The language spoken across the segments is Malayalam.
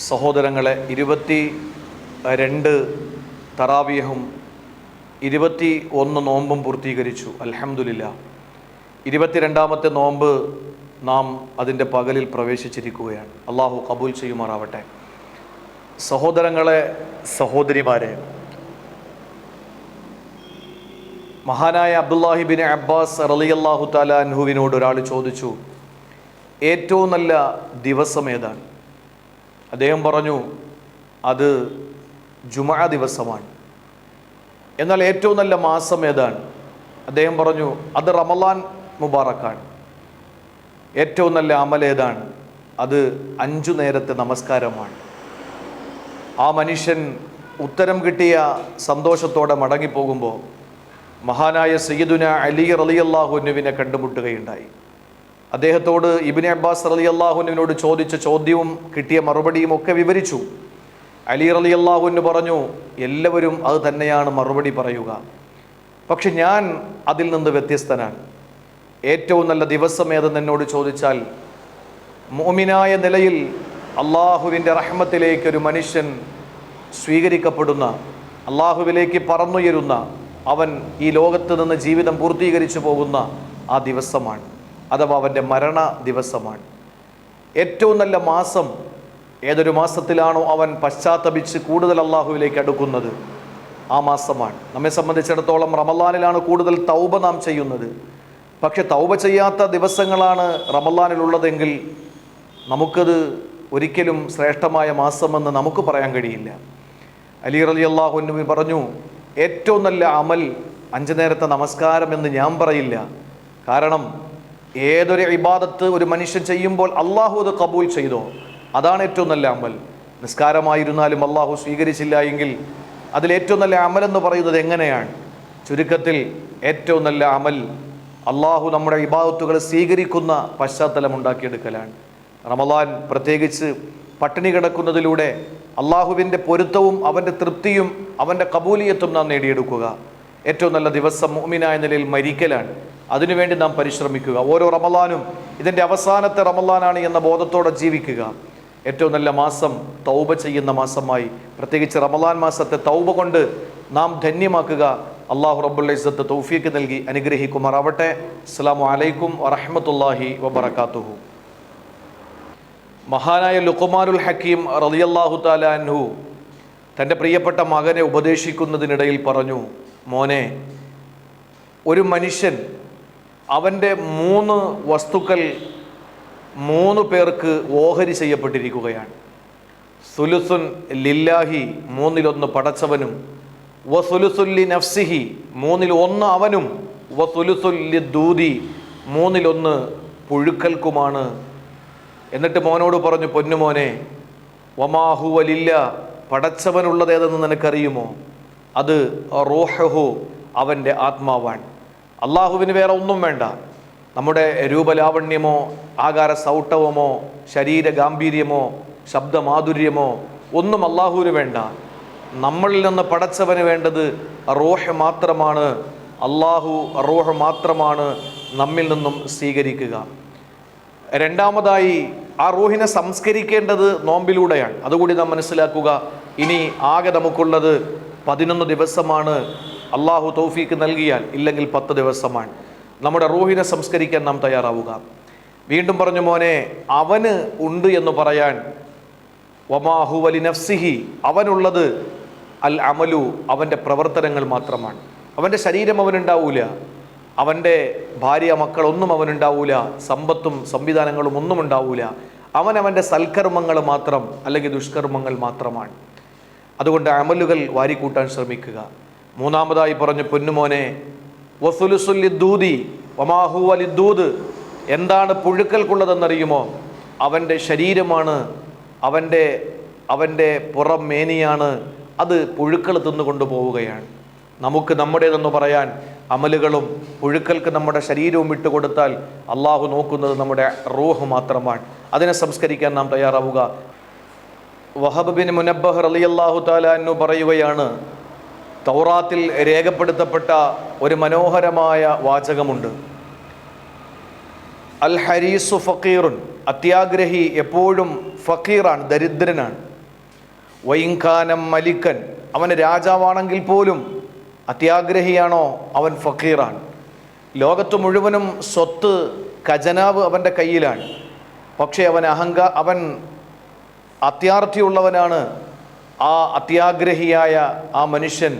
സഹോദരങ്ങളെ, 22 തറാവിയഹും 21 നോമ്പും പൂർത്തീകരിച്ചു. അൽഹംദുലില്ലാ. 22ാമത്തെ നോമ്പ് നാം അതിൻ്റെ പകലിൽ പ്രവേശിച്ചിരിക്കുകയാണ്. അള്ളാഹു കബൂൽ ചെയ്യുമാറാവട്ടെ. സഹോദരങ്ങളെ, സഹോദരിമാരെ, മഹാനായ അബ്ദുല്ലാഹി ബിൻ അബ്ബാസ് റളിയല്ലാഹു തആല അൻഹുവിനോട് ഒരാൾ ചോദിച്ചു, ഏറ്റവും നല്ല ദിവസം ഏതാണ്? അദ്ദേഹം പറഞ്ഞു, അത് ജുമുഅ ദിവസമാണ്. എന്നാൽ ഏറ്റവും നല്ല മാസം ഏതാണ്? അദ്ദേഹം പറഞ്ഞു, അത് റമളാൻ മുബാറക്കാണ്. ഏറ്റവും നല്ല അമൽ ഏതാണ്? അത് 5 നേരത്തെ നമസ്കാരമാണ്. ആ മനുഷ്യൻ ഉത്തരം കിട്ടിയ സന്തോഷത്തോടെ മടങ്ങിപ്പോകുമ്പോൾ മഹാനായ സയ്യിദുന അലി റളിയല്ലാഹു അൻഹുവിനെ കണ്ടുമുട്ടുകയുണ്ടായി. അദ്ദേഹത്തോട് ഇബ്നു അബ്ബാസ് റളിയല്ലാഹു അൻഹുവിനോട് ചോദിച്ച ചോദ്യവും കിട്ടിയ മറുപടിയും ഒക്കെ വിവരിച്ചു. അലി റളിയല്ലാഹു അൻഹു പറഞ്ഞു, എല്ലാവരും അത് തന്നെയാണ് മറുപടി പറയുക, പക്ഷെ ഞാൻ അതിൽ നിന്ന് വ്യത്യസ്തനാണ്. ഏറ്റവും നല്ല ദിവസം ഏതെന്ന് എന്നോട് ചോദിച്ചാൽ, മുഅ്മിനായ നിലയിൽ അള്ളാഹുവിൻ്റെ റഹ്മത്തിലേക്ക് ഒരു മനുഷ്യൻ സ്വീകരിക്കപ്പെടുന്ന, അള്ളാഹുവിലേക്ക് പറന്നുയരുന്ന, അവൻ ഈ ലോകത്ത് നിന്ന് ജീവിതം പൂർത്തീകരിച്ചു പോകുന്ന ആ ദിവസമാണ്, അഥവാ അവൻ്റെ മരണ ദിവസമാണ്. ഏറ്റവും നല്ല മാസം ഏതൊരു മാസത്തിലാണോ അവൻ പശ്ചാത്തപിച്ച് കൂടുതൽ അള്ളാഹുവിലേക്ക് അടുക്കുന്നത്, ആ മാസമാണ്. നമ്മെ സംബന്ധിച്ചിടത്തോളം റമളാനിലാണ് കൂടുതൽ തൗബ നാം ചെയ്യുന്നത്. പക്ഷെ തൗബ ചെയ്യാത്ത ദിവസങ്ങളാണ് റമളാനിലുള്ളതെങ്കിൽ നമുക്കത് ഒരിക്കലും ശ്രേഷ്ഠമായ മാസമെന്ന് നമുക്ക് പറയാൻ കഴിയില്ല. അലി റളിയല്ലാഹു അൻഹു പറഞ്ഞു, ഏറ്റവും നല്ല അമൽ 5 നേരത്തെ നമസ്കാരം എന്ന് ഞാൻ പറയില്ല. കാരണം ഏതൊരു ഇബാദത്ത് ഒരു മനുഷ്യൻ ചെയ്യുമ്പോൾ അള്ളാഹു അത് കബൂൽ ചെയ്തോ, അതാണ് ഏറ്റവും നല്ല അമൽ. നിസ്കാരമായിരുന്നാലും അള്ളാഹു സ്വീകരിച്ചില്ല എങ്കിൽ അതിലേറ്റവും നല്ല അമൽ എന്ന് പറയുന്നത് എങ്ങനെയാണ്? ചുരുക്കത്തിൽ ഏറ്റവും നല്ല അമൽ അള്ളാഹു നമ്മുടെ ഇബാദത്തുകൾ സ്വീകരിക്കുന്ന പശ്ചാത്തലം ഉണ്ടാക്കിയെടുക്കലാണ്. റമളാൻ പ്രത്യേകിച്ച് പട്ടിണി കിടക്കുന്നതിലൂടെ അള്ളാഹുവിൻ്റെ പൊരുത്തവും അവൻ്റെ തൃപ്തിയും അവൻ്റെ കബൂലിയത്തും നാം നേടിയെടുക്കുക. ഏറ്റവും നല്ല ദിവസം മുഅ്മിനായ നിലയിൽ മരിക്കലാണ്. അതിനുവേണ്ടി നാം പരിശ്രമിക്കുക. ഓരോ റമളാനും ഇതിൻ്റെ അവസാനത്തെ റമളാനാണ് എന്ന ബോധത്തോടെ ജീവിക്കുക. ഏറ്റവും നല്ല മാസം തൗബ ചെയ്യുന്ന മാസമായി, പ്രത്യേകിച്ച് റമളാൻ മാസത്തെ തൗബ കൊണ്ട് നാം ധന്യമാക്കുക. അല്ലാഹു റബ്ബുൽ ഇസ്സത്ത് തൗഫീഖ് നൽകി അനുഗ്രഹിക്കുമാറാവട്ടെ. അസ്സലാമു അലൈക്കും വറഹ്മത്തുള്ളാഹി വബറകാതുഹു. മഹാനായ ലുഖ്മാനുൽ ഹക്കീം റളിയല്ലാഹു തആല അൻഹു തൻ്റെ പ്രിയപ്പെട്ട മകനെ ഉപദേശിക്കുന്നതിനിടയിൽ പറഞ്ഞു, മോനെ, ഒരു മനുഷ്യൻ അവൻ്റെ 3 വസ്തുക്കൾ 3 പേർക്ക് ഓഹരി ചെയ്യപ്പെട്ടിരിക്കുകയാണ്. സുലുസുൻ ലില്ലാഹി, 1/3 പടച്ചവനും, വസുലുസുൻ ലി നഫ്സിഹി, 1/3 അവനും, വസുലുസുൻ ലിദ്ദൂദി, 1/3 പുഴുക്കൽക്കുമാണ്. എന്നിട്ട് മോനോട് പറഞ്ഞു, പൊന്നുമോനെ, വമാഹു വലില്ല, പടച്ചവനുള്ളത് ഏതെന്ന് നിനക്കറിയുമോ? അത് റൂഹു, അവൻ്റെ ആത്മാവാണ്. അള്ളാഹുവിന് വേറെ ഒന്നും വേണ്ട. നമ്മുടെ രൂപലാവണ്യമോ ആകാര സൗട്ടവമോ ശരീര ഗാംഭീര്യമോ ശബ്ദമാധുര്യമോ ഒന്നും അള്ളാഹുവിന് വേണ്ട. നമ്മളിൽ നിന്ന് പടച്ചവന് വേണ്ടത് റൂഹ് മാത്രമാണ്. അള്ളാഹു റൂഹ് മാത്രമാണ് നമ്മിൽ നിന്നും സ്വീകരിക്കുക. രണ്ടാമതായി, ആ റൂഹിനെ സംസ്കരിക്കേണ്ടത് നോമ്പിലൂടെയാണ്. അതുകൂടി നാം മനസ്സിലാക്കുക. ഇനി ആകെ നമുക്കുള്ളത് 11 ദിവസമാണ്. അള്ളാഹു തൗഫീക്ക് നൽകിയാൽ, ഇല്ലെങ്കിൽ 10 ദിവസമാണ്. നമ്മുടെ റൂഹിനെ സംസ്കരിക്കാൻ നാം തയ്യാറാവുക. വീണ്ടും പറഞ്ഞു, മോനെ, അവന് ഉണ്ട് എന്ന് പറയാൻ വമാഹു വലി നഫ്സിഹി, അവനുള്ളത് അൽ അമലു, അവൻ്റെ പ്രവർത്തനങ്ങൾ മാത്രമാണ്. അവൻ്റെ ശരീരം അവനുണ്ടാവൂല, അവൻ്റെ ഭാര്യ മക്കളൊന്നും അവനുണ്ടാവൂല, സമ്പത്തും സംവിധാനങ്ങളും ഒന്നും ഉണ്ടാവൂല. അവൻ്റെ സൽക്കർമ്മങ്ങൾ മാത്രം, അല്ലെങ്കിൽ ദുഷ്കർമ്മങ്ങൾ മാത്രമാണ്. അതുകൊണ്ട് അമലുകൾ വാരിക്കൂട്ടാൻ ശ്രമിക്കുക. മൂന്നാമതായി പറഞ്ഞു, പൊന്നുമോനെ, വസുലുസുൽ ലിദ്ദൂദി വമാഹു വലിദ്ദൂദ്, എന്താണ് പുഴുക്കൽക്കുള്ളതെന്നറിയുമോ? അവൻ്റെ ശരീരമാണ്, അവൻ്റെ പുറം മേനിയാണ്. അത് പുഴുക്കൾ തിന്നുകൊണ്ടു പോവുകയാണ്. നമുക്ക് നമ്മുടേതെന്ന് പറയാൻ അമലുകളും പുഴുക്കൾക്ക് നമ്മുടെ ശരീരവും വിട്ടുകൊടുത്താൽ അള്ളാഹു നോക്കുന്നത് നമ്മുടെ റൂഹ് മാത്രമാണ്. അതിനെ സംസ്കരിക്കാൻ നാം തയ്യാറാവുക. വഹബ് ബിൻ മുനബ്ബഹ് റളിയല്ലാഹു തആല അൻഹു പറയുകയാണ്, തൗറാത്തിൽ രേഖപ്പെടുത്തപ്പെട്ട ഒരു മനോഹരമായ വാചകമുണ്ട്. അൽ ഹരീസു ഫക്കീറുൻ, അത്യാഗ്രഹി എപ്പോഴും ഫക്കീറാണ്, ദരിദ്രനാണ്. വൈൻഖാനം മലിക്കൻ, അവൻ രാജാവാണെങ്കിൽ പോലും അത്യാഗ്രഹിയാണോ അവൻ ഫക്കീറാണ്. ലോകത്ത് മുഴുവനും സ്വത്ത് ഖജനാവ് അവൻ്റെ കയ്യിലാണ്, പക്ഷേ അവൻ അത്യാർത്ഥിയുള്ളവനാണ്. ആ അത്യാഗ്രഹിയായ ആ മനുഷ്യൻ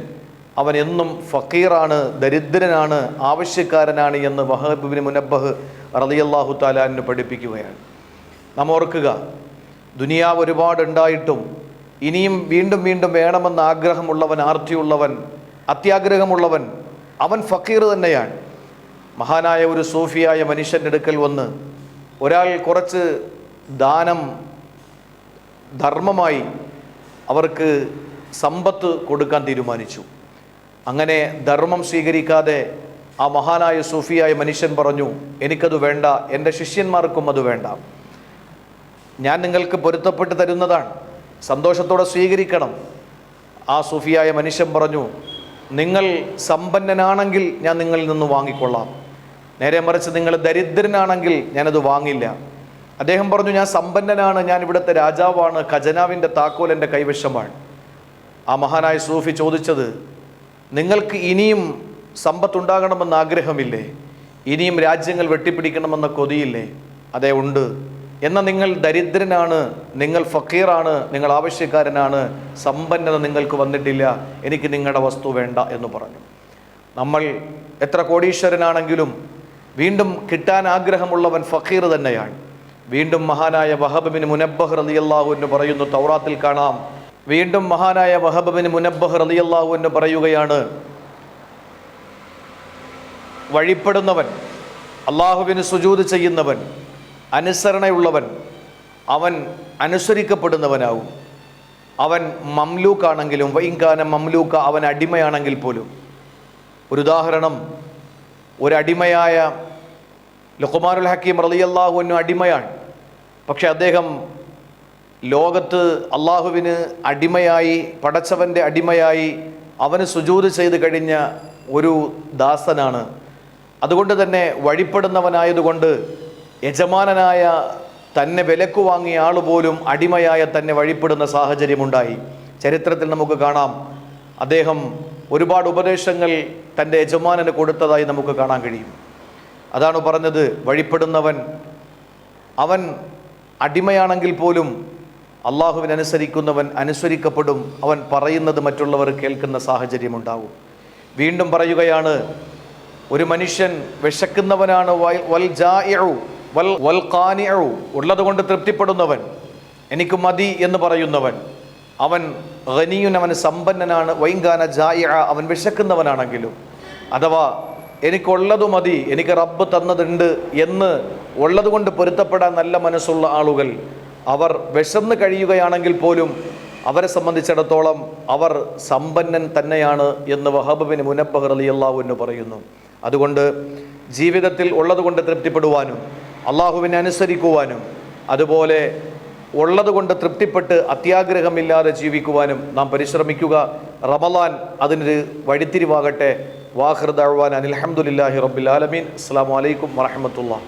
അവൻ എന്നും ഫക്കീറാണ്, ദരിദ്രനാണ്, ആവശ്യക്കാരനാണ് എന്ന് വഹബ് ഇബ്നു മുനബ്ബഹ് റളിയല്ലാഹു തആല അൻഹു പഠിപ്പിക്കുകയാണ്. നാം ഓർക്കുക, ദുനിയാവ് ഒരുപാട് ഉണ്ടായിട്ടും ഇനിയും വീണ്ടും വീണ്ടും വേണമെന്ന് ആഗ്രഹമുള്ളവൻ, ആർത്തിയുള്ളവൻ, അത്യാഗ്രഹമുള്ളവൻ അവൻ ഫക്കീർ തന്നെയാണ്. മഹാനായ ഒരു സൂഫിയായ മനുഷ്യൻ്റെ അടുക്കൽ വന്ന് ഒരാൾ കുറച്ച് ദാനം ധർമ്മമായി അവർക്ക് സമ്പത്ത് കൊടുക്കാൻ തീരുമാനിച്ചു. അങ്ങനെ ധർമ്മം സ്വീകരിക്കാതെ ആ മഹാനായ സൂഫിയായ മനുഷ്യൻ പറഞ്ഞു, എനിക്കത് വേണ്ട, എൻ്റെ ശിഷ്യന്മാർക്കും അത് വേണ്ട, ഞാൻ നിങ്ങൾക്ക് പൊരുത്തപ്പെട്ട് തരുന്നതാണ്, സന്തോഷത്തോടെ സ്വീകരിക്കണം. ആ സൂഫിയായ മനുഷ്യൻ പറഞ്ഞു, നിങ്ങൾ സമ്പന്നനാണെങ്കിൽ ഞാൻ നിങ്ങളിൽ നിന്ന് വാങ്ങിക്കൊള്ളാം, നേരെ മറിച്ച് നിങ്ങൾ ദരിദ്രനാണെങ്കിൽ ഞാനത് വാങ്ങില്ല. അദ്ദേഹം പറഞ്ഞു, ഞാൻ സമ്പന്നനാണ്, ഞാൻ ഇവിടുത്തെ രാജാവാണ്, ഖജനാവിൻ്റെ താക്കോൽ എൻ്റെ കൈവശമാണ്. ആ മഹാനായ സൂഫി ചോദിച്ചത്, നിങ്ങൾക്ക് ഇനിയും സമ്പത്തുണ്ടാകണമെന്ന് ആഗ്രഹമില്ലേ? ഇനിയും രാജ്യങ്ങൾ വെട്ടിപ്പിടിക്കണമെന്ന കൊതിയില്ലേ? അതേ, ഉണ്ട്. എന്നാൽ നിങ്ങൾ ദരിദ്രനാണ്, നിങ്ങൾ ഫക്കീറാണ്, നിങ്ങൾ ആവശ്യക്കാരനാണ്, സമ്പന്നത നിങ്ങൾക്ക് വന്നിട്ടില്ല, എനിക്ക് നിങ്ങളുടെ വസ്തു വേണ്ട എന്ന് പറഞ്ഞു. നമ്മൾ എത്ര കോടീശ്വരനാണെങ്കിലും വീണ്ടും കിട്ടാൻ ആഗ്രഹമുള്ളവൻ ഫക്കീർ തന്നെയാണ്. വീണ്ടും മഹാനായ വഹബ് ബിൻ മുനബ്ബഹ് റളിയല്ലാഹു അൻഹു പറയുന്നു, തൗറാത്തിൽ കാണാം, വീണ്ടും മഹാനായ വഹബ് ബിൻ മുനബ്ബഹ് റളിയല്ലാഹു അൻഹു പറയുകയാണ്, വഴിപ്പെടുന്നവൻ, അള്ളാഹുവിന് സുജൂദ് ചെയ്യുന്നവൻ, അനുസരണയുള്ളവൻ, അവൻ അനുസരിക്കപ്പെടുന്നവനാവും. അവൻ മംലൂക്കാണെങ്കിലും, വൈൻകാന മംലൂക്ക, അവൻ അടിമയാണെങ്കിൽ പോലും. ഒരു ഉദാഹരണം, ഒരടിമയായ ലുഖ്മാനുൽ ഹക്കീം റളിയല്ലാഹു അൻഹു അടിമയാണ്. പക്ഷെ അദ്ദേഹം ലോകത്ത് അള്ളാഹുവിന് അടിമയായി, പടച്ചവൻ്റെ അടിമയായി അവന് സുജൂദ് ചെയ്ത് കഴിഞ്ഞ ഒരു ദാസനാണ്. അതുകൊണ്ട് തന്നെ വഴിപ്പെടുന്നവനായതുകൊണ്ട് യജമാനനായ തന്നെ വിലക്കു വാങ്ങിയ ആൾ പോലും അടിമയായ തന്നെ വഴിപ്പെടുന്ന സാഹചര്യമുണ്ടായി. ചരിത്രത്തിൽ നമുക്ക് കാണാം, അദ്ദേഹം ഒരുപാട് ഉപദേശങ്ങൾ തൻ്റെ യജമാനന് കൊടുത്തതായി നമുക്ക് കാണാൻ കഴിയും. അതാണ് പറഞ്ഞത്, വഴിപ്പെടുന്നവൻ അവൻ അടിമയാണെങ്കിൽ പോലും അള്ളാഹുവിനനുസരിക്കുന്നവൻ അനുസരിക്കപ്പെടും, അവൻ പറയുന്നത് മറ്റുള്ളവർ കേൾക്കുന്ന സാഹചര്യമുണ്ടാകും. വീണ്ടും പറയുകയാണ്, ഒരു മനുഷ്യൻ വിശക്കുന്നവനാണ്, വൽ ജാഇഉ വൽ ഖാനിഉ, ഉള്ളതുകൊണ്ട് തൃപ്തിപ്പെടുന്നവൻ, എനിക്ക് മതി എന്ന് പറയുന്നവൻ, അവൻ ഗനിയുൻ, അവൻ സമ്പന്നനാണ്, വൈൻകാന ജാഇഅ, അവൻ വിശക്കുന്നവനാണെങ്കിലും. അഥവാ എനിക്കുള്ളത് മതി, എനിക്ക് റബ്ബ് തന്നതുണ്ട് എന്ന് ഉള്ളതുകൊണ്ട് പൊരുത്തപ്പെടാൻ നല്ല മനസ്സുള്ള ആളുകൾ, അവർ വിശന്ന് കഴിയുകയാണെങ്കിൽ പോലും അവരെ സംബന്ധിച്ചിടത്തോളം അവർ സമ്പന്നൻ തന്നെയാണ് എന്ന് വഹബ് ബിൻ മുനബ്ബഹ് റളിയല്ലാഹു അൻഹു പറയുന്നു. അതുകൊണ്ട് ജീവിതത്തിൽ ഉള്ളതുകൊണ്ട് തൃപ്തിപ്പെടുവാനും അള്ളാഹുവിനെ അനുസരിക്കുവാനും അതുപോലെ ഉള്ളതുകൊണ്ട് തൃപ്തിപ്പെട്ട് അത്യാഗ്രഹമില്ലാതെ ജീവിക്കുവാനും നാം പരിശ്രമിക്കുക. റമളാൻ അതിനൊരു വഴിത്തിരിവാകട്ടെ. വാഖിർ ദഅ്വാന അനിൽ ഹംദുലില്ലാഹി റബ്ബിൽ ആലമീൻ. അസ്സലാമു അലൈക്കും വറഹ്മത്തുള്ളാഹി.